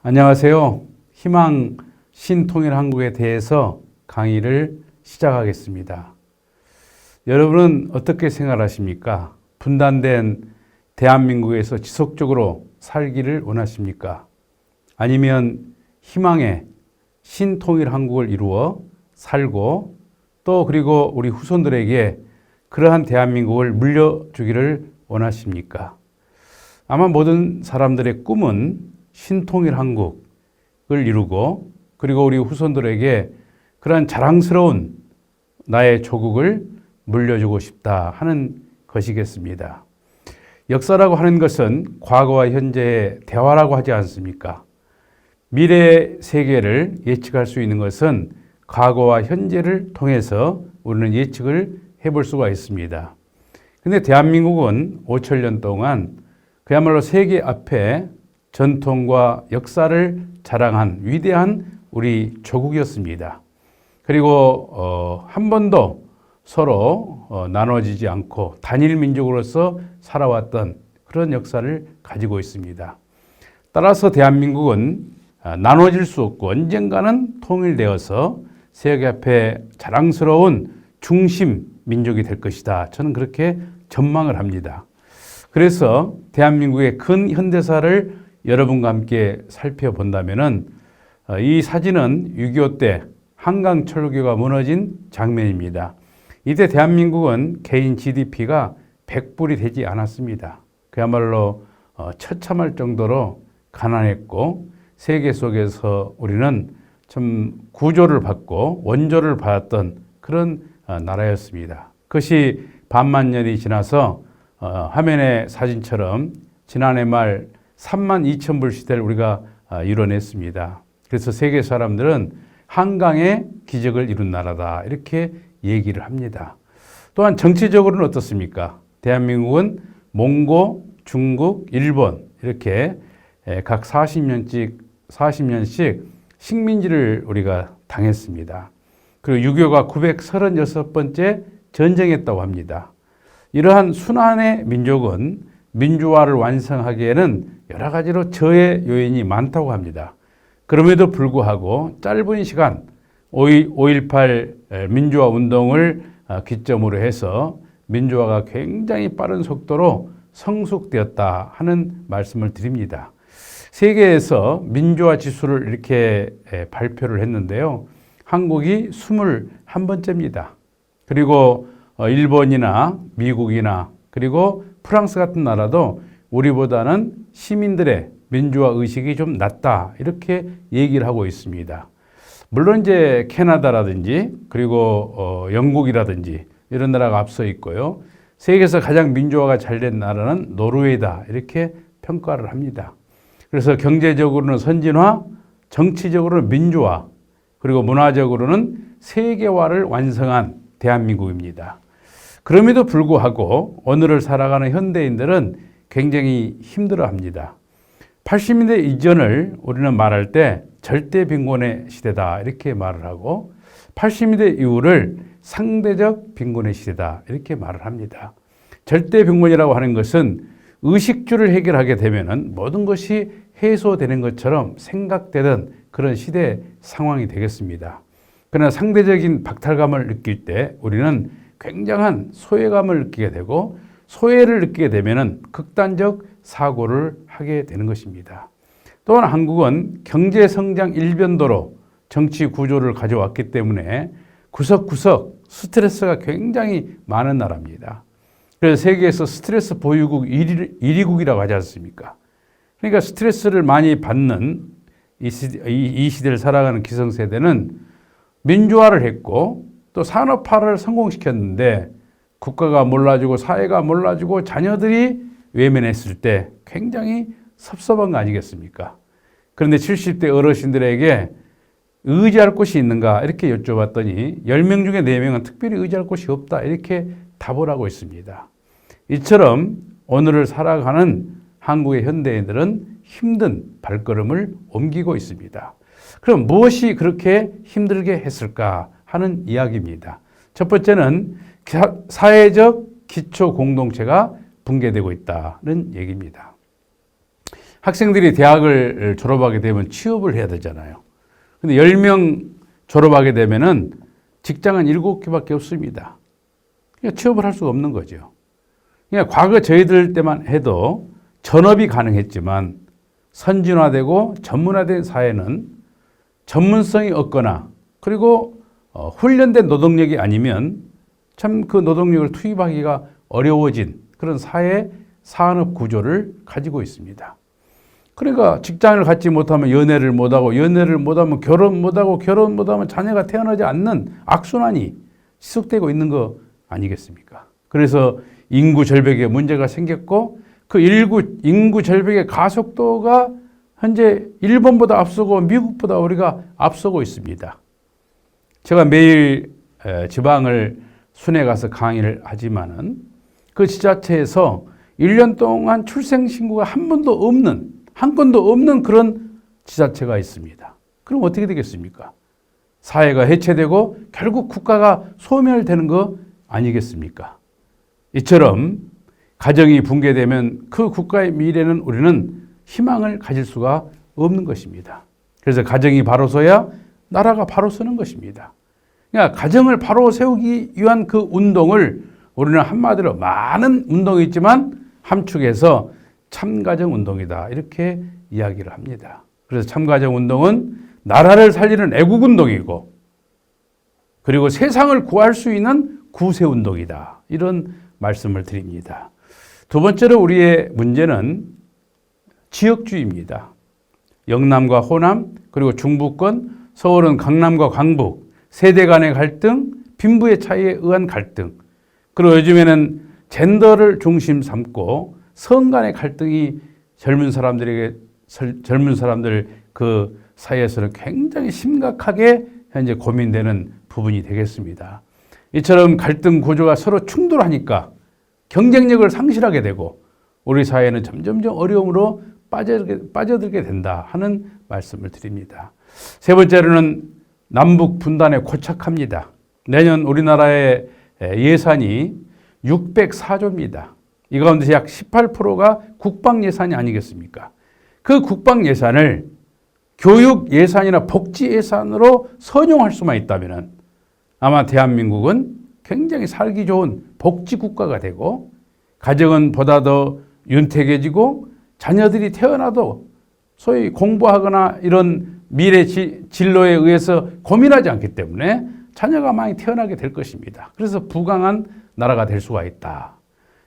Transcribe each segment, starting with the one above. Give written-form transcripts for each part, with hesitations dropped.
안녕하세요. 희망 신통일 한국에 대해서 강의를 시작하겠습니다. 여러분은 어떻게 생각하십니까? 분단된 대한민국에서 지속적으로 살기를 원하십니까? 아니면 희망의 신통일 한국을 이루어 살고 또 그리고 우리 후손들에게 그러한 대한민국을 물려주기를 원하십니까? 아마 모든 사람들의 꿈은 신통일 한국을 이루고 그리고 우리 후손들에게 그러한 자랑스러운 나의 조국을 물려주고 싶다 하는 것이겠습니다. 역사라고 하는 것은 과거와 현재의 대화라고 하지 않습니까? 미래의 세계를 예측할 수 있는 것은 과거와 현재를 통해서 우리는 예측을 해볼 수가 있습니다. 근데 대한민국은 5천년 동안 그야말로 세계 앞에 전통과 역사를 자랑한 위대한 우리 조국이었습니다. 그리고 한 번도 서로 나눠지지 않고 단일 민족으로서 살아왔던 그런 역사를 가지고 있습니다. 따라서 대한민국은 나눠질 수 없고 언젠가는 통일되어서 세계 앞에 자랑스러운 중심 민족이 될 것이다. 저는 그렇게 전망을 합니다. 그래서 대한민국의 근 현대사를 여러분과 함께 살펴본다면은 이 사진은 6.25 때 한강 철교가 무너진 장면입니다. 이때 대한민국은 개인 GDP가 100불이 되지 않았습니다. 그야말로 처참할 정도로 가난했고 세계 속에서 우리는 좀 구조를 받고 원조를 받았던 그런 나라였습니다. 그것이 반만 년이 지나서 화면의 사진처럼 지난해 말 32,000불 시대를 우리가 이뤄냈습니다. 그래서 세계 사람들은 한강의 기적을 이룬 나라다 이렇게 얘기를 합니다. 또한 정치적으로는 어떻습니까? 대한민국은 몽고, 중국, 일본 이렇게 각 40년씩 식민지를 우리가 당했습니다. 그리고 6.25가 936번째 전쟁했다고 합니다. 이러한 순환의 민족은 민주화를 완성하기에는 여러 가지로 저해 요인이 많다고 합니다. 그럼에도 불구하고 짧은 시간 5.18 민주화 운동을 기점으로 해서 민주화가 굉장히 빠른 속도로 성숙되었다 하는 말씀을 드립니다. 세계에서 민주화 지수를 이렇게 발표를 했는데요. 한국이 21번째입니다. 그리고 일본이나 미국이나 그리고 프랑스 같은 나라도 우리보다는 시민들의 민주화 의식이 좀 낮다 이렇게 얘기를 하고 있습니다. 물론 이제 캐나다라든지 그리고 영국이라든지 이런 나라가 앞서 있고요. 세계에서 가장 민주화가 잘 된 나라는 노르웨이다 이렇게 평가를 합니다. 그래서 경제적으로는 선진화, 정치적으로는 민주화, 그리고 문화적으로는 세계화를 완성한 대한민국입니다. 그럼에도 불구하고 오늘을 살아가는 현대인들은 굉장히 힘들어합니다. 80년대 이전을 우리는 말할 때 절대 빈곤의 시대다 이렇게 말을 하고 80년대 이후를 상대적 빈곤의 시대다 이렇게 말을 합니다. 절대 빈곤이라고 하는 것은 의식주를 해결하게 되면은 모든 것이 해소되는 것처럼 생각되던 그런 시대 상황이 되겠습니다. 그러나 상대적인 박탈감을 느낄 때 우리는 굉장한 소외감을 느끼게 되고 소외를 느끼게 되면은 극단적 사고를 하게 되는 것입니다. 또한 한국은 경제 성장 일변도로 정치 구조를 가져왔기 때문에 구석구석 스트레스가 굉장히 많은 나라입니다. 그래서 세계에서 스트레스 보유국 1위국이라고 하지 않습니까? 그러니까 스트레스를 많이 받는 이 시대를 살아가는 기성세대는 민주화를 했고 또 산업화를 성공시켰는데 국가가 몰라주고 사회가 몰라주고 자녀들이 외면했을 때 굉장히 섭섭한 거 아니겠습니까? 그런데 70대 어르신들에게 의지할 곳이 있는가 이렇게 여쭤봤더니 10명 중에 4명은 특별히 의지할 곳이 없다 이렇게 답을 하고 있습니다. 이처럼 오늘을 살아가는 한국의 현대인들은 힘든 발걸음을 옮기고 있습니다. 그럼 무엇이 그렇게 힘들게 했을까 하는 이야기입니다. 첫 번째는 사회적 기초 공동체가 붕괴되고 있다는 얘기입니다. 학생들이 대학을 졸업하게 되면 취업을 해야 되잖아요. 근데 10명 졸업하게 되면은 직장은 7개밖에 없습니다. 그러니까 취업을 할 수가 없는 거죠. 그러니까 과거 저희들 때만 해도 전업이 가능했지만 선진화되고 전문화된 사회는 전문성이 없거나 그리고 훈련된 노동력이 아니면 참 그 노동력을 투입하기가 어려워진 그런 사회 산업 구조를 가지고 있습니다. 그러니까 직장을 갖지 못하면 연애를 못하고 연애를 못하면 결혼 못하고 결혼 못하면 자녀가 태어나지 않는 악순환이 지속되고 있는 거 아니겠습니까? 그래서 인구 절벽에 문제가 생겼고 그 인구 절벽의 가속도가 현재 일본보다 앞서고 미국보다 우리가 앞서고 있습니다. 제가 매일 지방을 순회 가서 강의를 하지만은 그 지자체에서 1년 동안 출생 신고가 한 건도 없는 그런 지자체가 있습니다. 그럼 어떻게 되겠습니까? 사회가 해체되고 결국 국가가 소멸되는 거 아니겠습니까? 이처럼 가정이 붕괴되면 그 국가의 미래는 우리는 희망을 가질 수가 없는 것입니다. 그래서 가정이 바로 서야 나라가 바로 서는 것입니다. 그러니까 가정을 바로 세우기 위한 그 운동을 우리는 한마디로 많은 운동이 있지만 함축해서 참가정 운동이다 이렇게 이야기를 합니다. 그래서 참가정 운동은 나라를 살리는 애국 운동이고 그리고 세상을 구할 수 있는 구세 운동이다 이런 말씀을 드립니다. 두 번째로 우리의 문제는 지역주의입니다. 영남과 호남 그리고 중부권, 서울은 강남과 광북, 세대 간의 갈등, 빈부의 차이에 의한 갈등 그리고 요즘에는 젠더를 중심 삼고 성 간의 갈등이 젊은 사람들 그 사이에서는 굉장히 심각하게 현재 고민되는 부분이 되겠습니다. 이처럼 갈등 구조가 서로 충돌하니까 경쟁력을 상실하게 되고 우리 사회는 점점점 어려움으로 빠져들게 된다 하는 말씀을 드립니다. 세 번째로는 남북 분단에 고착합니다. 내년 우리나라의 예산이 604조입니다. 이 가운데 약 18%가 국방 예산이 아니겠습니까? 그 국방 예산을 교육 예산이나 복지 예산으로 선용할 수만 있다면 아마 대한민국은 굉장히 살기 좋은 복지 국가가 되고 가정은 보다 더 윤택해지고 자녀들이 태어나도 소위 공부하거나 이런 미래 진로에 의해서 고민하지 않기 때문에 자녀가 많이 태어나게 될 것입니다. 그래서 부강한 나라가 될 수가 있다.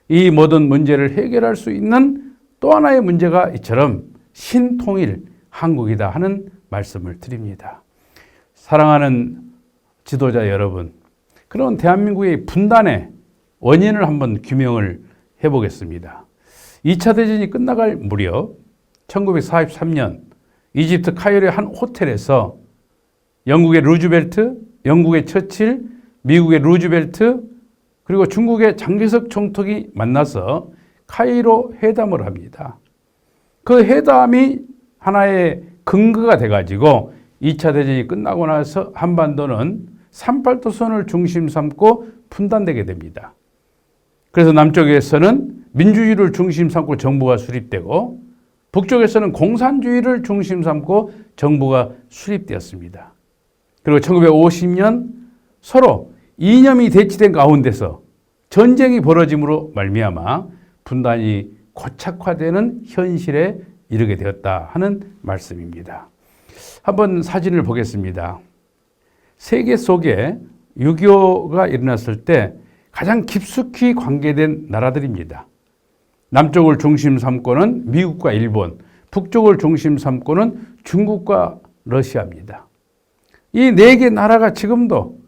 이 모든 문제를 해결할 수 있는 또 하나의 문제가 이처럼 신통일 한국이다 하는 말씀을 드립니다. 사랑하는 지도자 여러분, 그런 대한민국의 분단의 원인을 한번 규명을 해보겠습니다. 2차 대전이 끝나갈 무렵 1943년 이집트 카이로의 한 호텔에서 영국의 루즈벨트, 영국의 처칠, 미국의 루즈벨트 그리고 중국의 장개석 총독이 만나서 카이로 회담을 합니다. 그 회담이 하나의 근거가 돼가지고 2차 대전이 끝나고 나서 한반도는 38도선을 중심 삼고 분단되게 됩니다. 그래서 남쪽에서는 민주주의를 중심 삼고 정부가 수립되고 북쪽에서는 공산주의를 중심 삼고 정부가 수립되었습니다. 그리고 1950년 서로 이념이 대치된 가운데서 전쟁이 벌어짐으로 말미암아 분단이 고착화되는 현실에 이르게 되었다 하는 말씀입니다. 한번 사진을 보겠습니다. 세계 속에 6.25가 일어났을 때 가장 깊숙이 관계된 나라들입니다. 남쪽을 중심 삼고는 미국과 일본, 북쪽을 중심 삼고는 중국과 러시아입니다. 이 네 개 나라가 지금도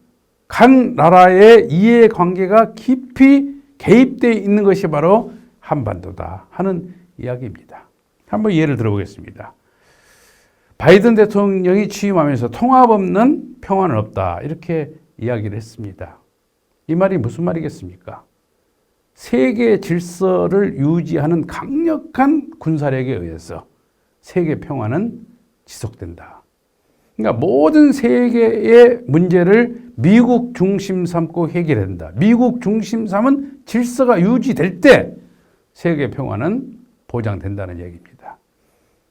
각 나라의 이해관계가 깊이 개입되어 있는 것이 바로 한반도다 하는 이야기입니다. 한번 예를 들어보겠습니다. 바이든 대통령이 취임하면서 통합 없는 평화는 없다 이렇게 이야기를 했습니다. 이 말이 무슨 말이겠습니까? 세계 질서를 유지하는 강력한 군사력에 의해서 세계 평화는 지속된다. 그러니까 모든 세계의 문제를 미국 중심 삼고 해결한다. 미국 중심 삼은 질서가 유지될 때 세계 평화는 보장된다는 얘기입니다.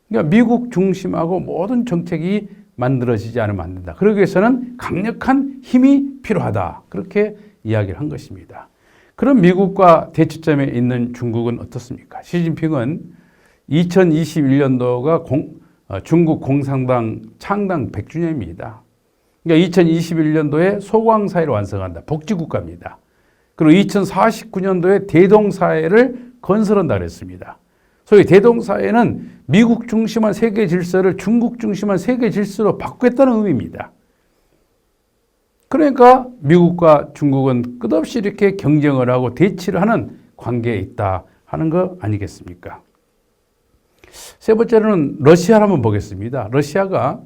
그러니까 미국 중심하고 모든 정책이 만들어지지 않으면 안 된다. 그러기 위해서는 강력한 힘이 필요하다. 그렇게 이야기를 한 것입니다. 그럼 미국과 대치점에 있는 중국은 어떻습니까? 시진핑은 2021년도가 중국 공산당 창당 100주년입니다. 그러니까 2021년도에 소강사회를 완성한다. 복지국가입니다. 그리고 2049년도에 대동사회를 건설한다 그랬습니다. 소위 대동사회는 미국 중심한 세계 질서를 중국 중심한 세계 질서로 바꾸겠다는 의미입니다. 그러니까 미국과 중국은 끝없이 이렇게 경쟁을 하고 대치를 하는 관계에 있다 하는 거 아니겠습니까? 세 번째로는 러시아를 한번 보겠습니다. 러시아가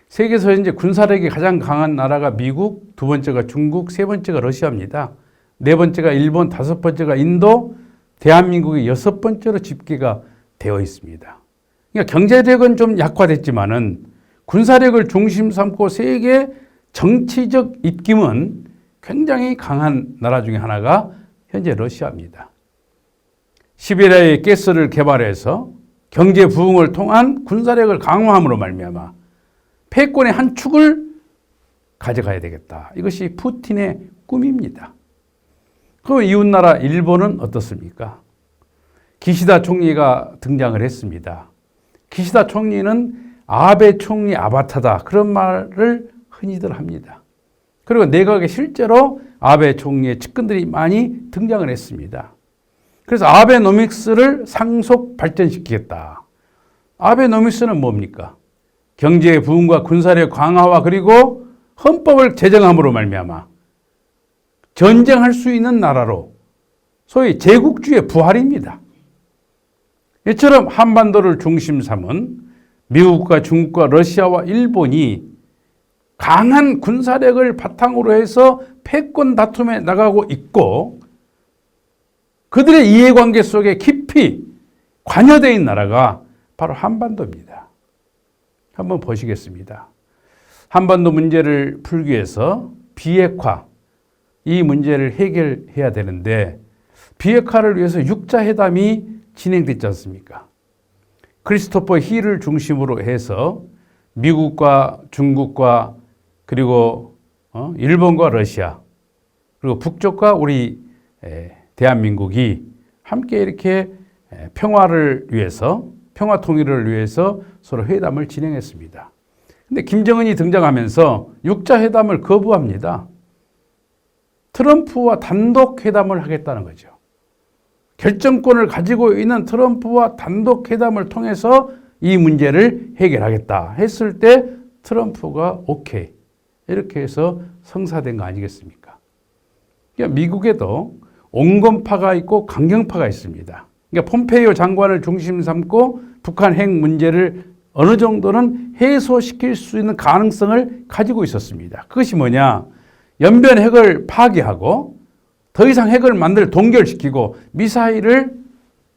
세계에서 이제 군사력이 가장 강한 나라가 미국, 두 번째가 중국, 세 번째가 러시아입니다. 네 번째가 일본, 다섯 번째가 인도, 대한민국이 여섯 번째로 집계가 되어 있습니다. 그러니까 경제력은 좀 약화됐지만은 군사력을 중심 삼고 세계 정치적 입김은 굉장히 강한 나라 중에 하나가 현재 러시아입니다. 시베리아의 가스를 개발해서 경제 부흥을 통한 군사력을 강화함으로 말미암아 패권의 한 축을 가져가야 되겠다. 이것이 푸틴의 꿈입니다. 그럼 이웃나라 일본은 어떻습니까? 기시다 총리가 등장을 했습니다. 기시다 총리는 아베 총리 아바타다. 그런 말을 흔히들 합니다. 그리고 내각에 실제로 아베 총리의 측근들이 많이 등장을 했습니다. 그래서 아베노믹스를 상속 발전시키겠다. 아베노믹스는 뭡니까? 경제 부흥과 군사력 강화와 그리고 헌법을 제정함으로 말미암아 전쟁할 수 있는 나라로 소위 제국주의 부활입니다. 이처럼 한반도를 중심 삼은 미국과 중국과 러시아와 일본이 강한 군사력을 바탕으로 해서 패권 다툼에 나가고 있고 그들의 이해관계 속에 깊이 관여되어 있는 나라가 바로 한반도입니다. 한번 보시겠습니다. 한반도 문제를 풀기 위해서 비핵화, 이 문제를 해결해야 되는데 비핵화를 위해서 6자 회담이 진행됐지 않습니까? 크리스토퍼 힐을 중심으로 해서 미국과 중국과 그리고 일본과 러시아 그리고 북쪽과 우리 대한민국이 함께 이렇게 평화를 위해서 평화 통일을 위해서 서로 회담을 진행했습니다. 근데 김정은이 등장하면서 6자 회담을 거부합니다. 트럼프와 단독 회담을 하겠다는 거죠. 결정권을 가지고 있는 트럼프와 단독 회담을 통해서 이 문제를 해결하겠다 했을 때 트럼프가 오케이 이렇게 해서 성사된 거 아니겠습니까? 그러니까 미국에도 온건파가 있고 강경파가 있습니다. 그러니까 폼페이오 장관을 중심 삼고 북한 핵 문제를 어느 정도는 해소시킬 수 있는 가능성을 가지고 있었습니다. 그것이 뭐냐? 연변 핵을 파괴하고 더 이상 핵을 동결시키고 미사일을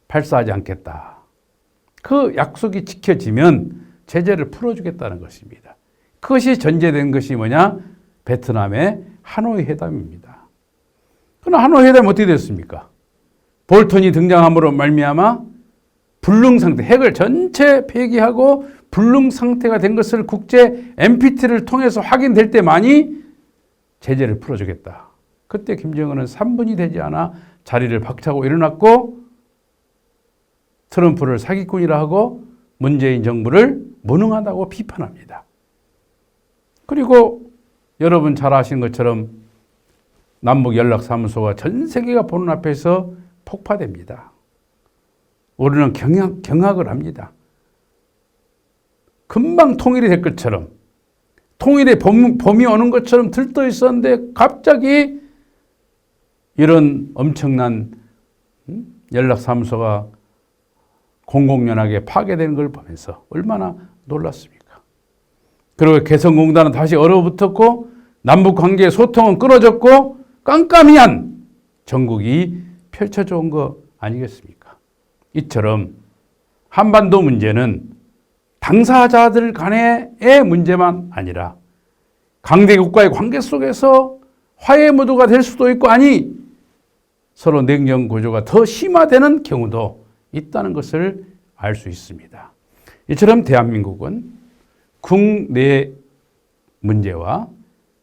발사하지 않겠다. 그 약속이 지켜지면 제재를 풀어주겠다는 것입니다. 그것이 전제된 것이 뭐냐? 베트남의 하노이 회담입니다. 그러나 하노이 회담이 어떻게 됐습니까? 볼턴이 등장함으로 말미암아 불능 상태, 핵을 전체 폐기하고 불능 상태가 된 것을 국제 NPT를 통해서 확인될 때만이 제재를 풀어주겠다. 그때 김정은은 3분이 되지 않아 자리를 박차고 일어났고 트럼프를 사기꾼이라 하고 문재인 정부를 무능하다고 비판합니다. 그리고 여러분 잘 아시는 것처럼 남북연락사무소가 전 세계가 보는 앞에서 폭파됩니다. 우리는 경악을 합니다. 금방 통일이 될 것처럼 통일의 봄이 오는 것처럼 들떠 있었는데 갑자기 이런 엄청난 연락사무소가 공공연하게 파괴되는 걸 보면서 얼마나 놀랐습니까? 그리고 개성공단은 다시 얼어붙었고 남북관계의 소통은 끊어졌고 깜깜이한 전국이 펼쳐져 온 거 아니겠습니까? 이처럼 한반도 문제는 당사자들 간의 문제만 아니라 강대국과의 관계 속에서 화해 무도가 될 수도 있고 아니 서로 냉전 구조가 더 심화되는 경우도 있다는 것을 알 수 있습니다. 이처럼 대한민국은 국내 문제와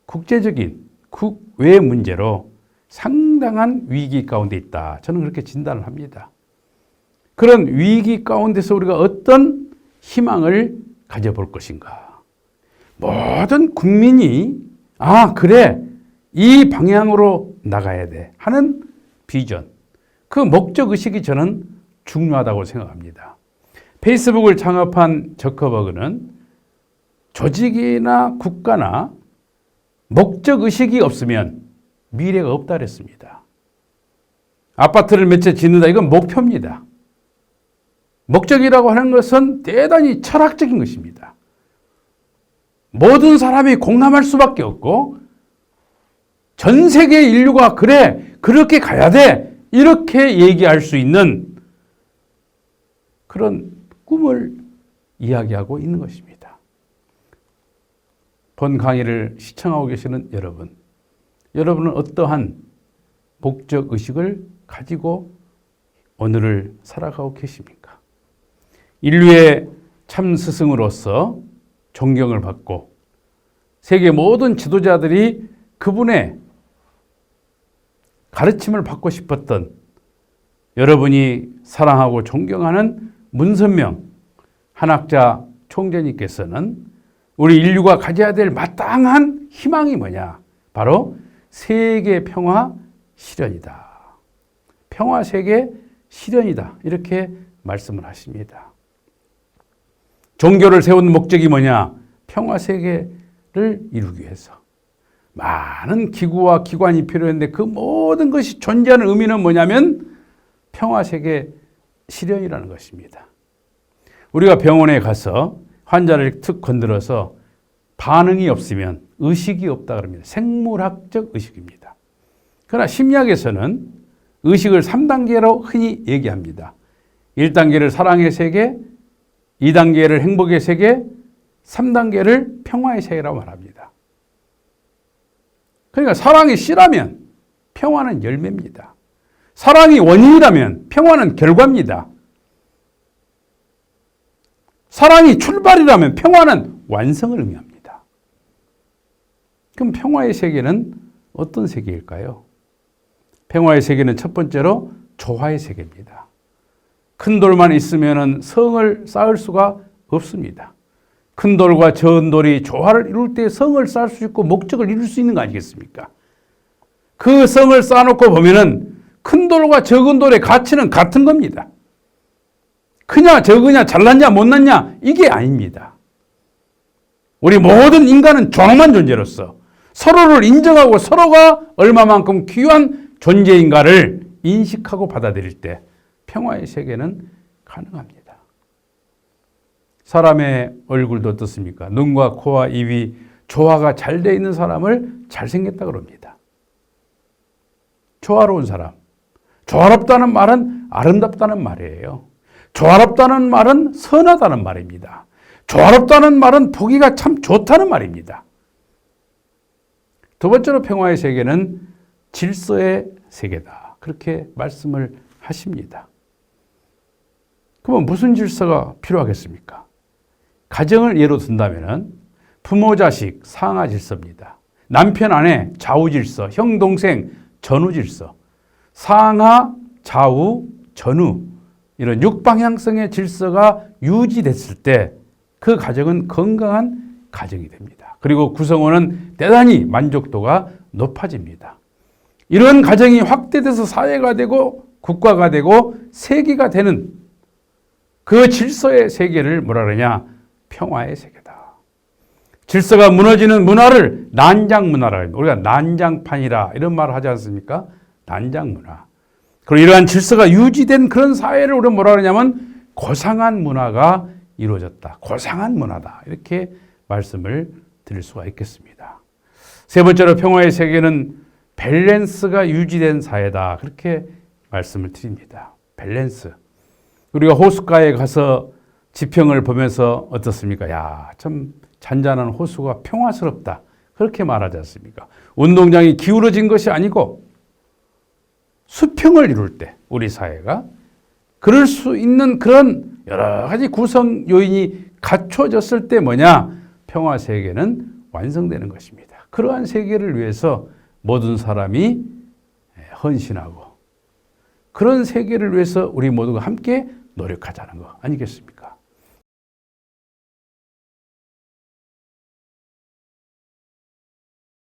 국제적인 국외 문제로 상당한 위기 가운데 있다. 저는 그렇게 진단을 합니다. 그런 위기 가운데서 우리가 어떤 희망을 가져볼 것인가. 모든 국민이 그래, 이 방향으로 나가야 돼 하는 비전, 그 목적의식이 저는 중요하다고 생각합니다. 페이스북을 창업한 저커버그는 조직이나 국가나 목적의식이 없으면 미래가 없다 그랬습니다. 아파트를 몇 채 짓는다, 이건 목표입니다. 목적이라고 하는 것은 대단히 철학적인 것입니다. 모든 사람이 공감할 수밖에 없고 전 세계 인류가 그래, 그렇게 가야 돼, 이렇게 얘기할 수 있는 그런 꿈을 이야기하고 있는 것입니다. 본 강의를 시청하고 계시는 여러분은 어떠한 목적의식을 가지고 오늘을 살아가고 계십니까? 인류의 참 스승으로서 존경을 받고 세계 모든 지도자들이 그분의 가르침을 받고 싶었던 여러분이 사랑하고 존경하는 문선명 한학자 총재님께서는 우리 인류가 가져야 될 마땅한 희망이 뭐냐? 바로 세계 평화 실현이다. 평화 세계 실현이다. 이렇게 말씀을 하십니다. 종교를 세운 목적이 뭐냐? 평화 세계를 이루기 위해서. 많은 기구와 기관이 필요했는데 그 모든 것이 존재하는 의미는 뭐냐면 평화 세계 실현이라는 것입니다. 우리가 병원에 가서 환자를 툭 건드려서 반응이 없으면 의식이 없다 그럽니다. 생물학적 의식입니다. 그러나 심리학에서는 의식을 3단계로 흔히 얘기합니다. 1단계를 사랑의 세계, 2단계를 행복의 세계, 3단계를 평화의 세계라고 말합니다. 그러니까 사랑이 씨라면 평화는 열매입니다. 사랑이 원인이라면 평화는 결과입니다. 사랑이 출발이라면 평화는 완성을 의미합니다. 그럼 평화의 세계는 어떤 세계일까요? 평화의 세계는 첫 번째로 조화의 세계입니다. 큰 돌만 있으면 성을 쌓을 수가 없습니다. 큰 돌과 적은 돌이 조화를 이룰 때 성을 쌓을 수 있고 목적을 이룰 수 있는 거 아니겠습니까? 그 성을 쌓아놓고 보면은 큰 돌과 적은 돌의 가치는 같은 겁니다. 크냐 적으냐 잘났냐 못났냐 이게 아닙니다. 우리 모든 인간은 존엄한 존재로서 서로를 인정하고 서로가 얼마만큼 귀한 존재인가를 인식하고 받아들일 때 평화의 세계는 가능합니다. 사람의 얼굴도 어떻습니까? 눈과 코와 입이 조화가 잘 돼 있는 사람을 잘생겼다 그럽니다. 조화로운 사람. 조화롭다는 말은 아름답다는 말이에요. 조화롭다는 말은 선하다는 말입니다. 조화롭다는 말은 보기가 참 좋다는 말입니다. 두 번째로 평화의 세계는 질서의 세계다. 그렇게 말씀을 하십니다. 그러면 무슨 질서가 필요하겠습니까? 가정을 예로 든다면 부모 자식 상하 질서입니다. 남편 아내 좌우 질서, 형 동생 전후 질서, 상하 좌우 전후 이런 육방향성의 질서가 유지됐을 때 그 가정은 건강한 가정이 됩니다. 그리고 구성원은 대단히 만족도가 높아집니다. 이런 가정이 확대돼서 사회가 되고 국가가 되고 세계가 되는 그 질서의 세계를 뭐라 그러냐? 평화의 세계다. 질서가 무너지는 문화를 난장문화라 합니다. 우리가 난장판이라 이런 말을 하지 않습니까? 난장문화. 그리고 이러한 질서가 유지된 그런 사회를 우리가 뭐라 그러냐면 고상한 문화가 이루어졌다. 고상한 문화다. 이렇게 말씀을 드릴 수가 있겠습니다. 세 번째로 평화의 세계는 밸런스가 유지된 사회다. 그렇게 말씀을 드립니다. 밸런스. 우리가 호숫가에 가서 지평을 보면서 어떻습니까? 야, 참 잔잔한 호수가 평화스럽다. 그렇게 말하지 않습니까? 운동장이 기울어진 것이 아니고 수평을 이룰 때 우리 사회가 그럴 수 있는 그런 여러 가지 구성 요인이 갖춰졌을 때 뭐냐? 평화 세계는 완성되는 것입니다. 그러한 세계를 위해서 모든 사람이 헌신하고 그런 세계를 위해서 우리 모두가 함께 노력하자는 거 아니겠습니까?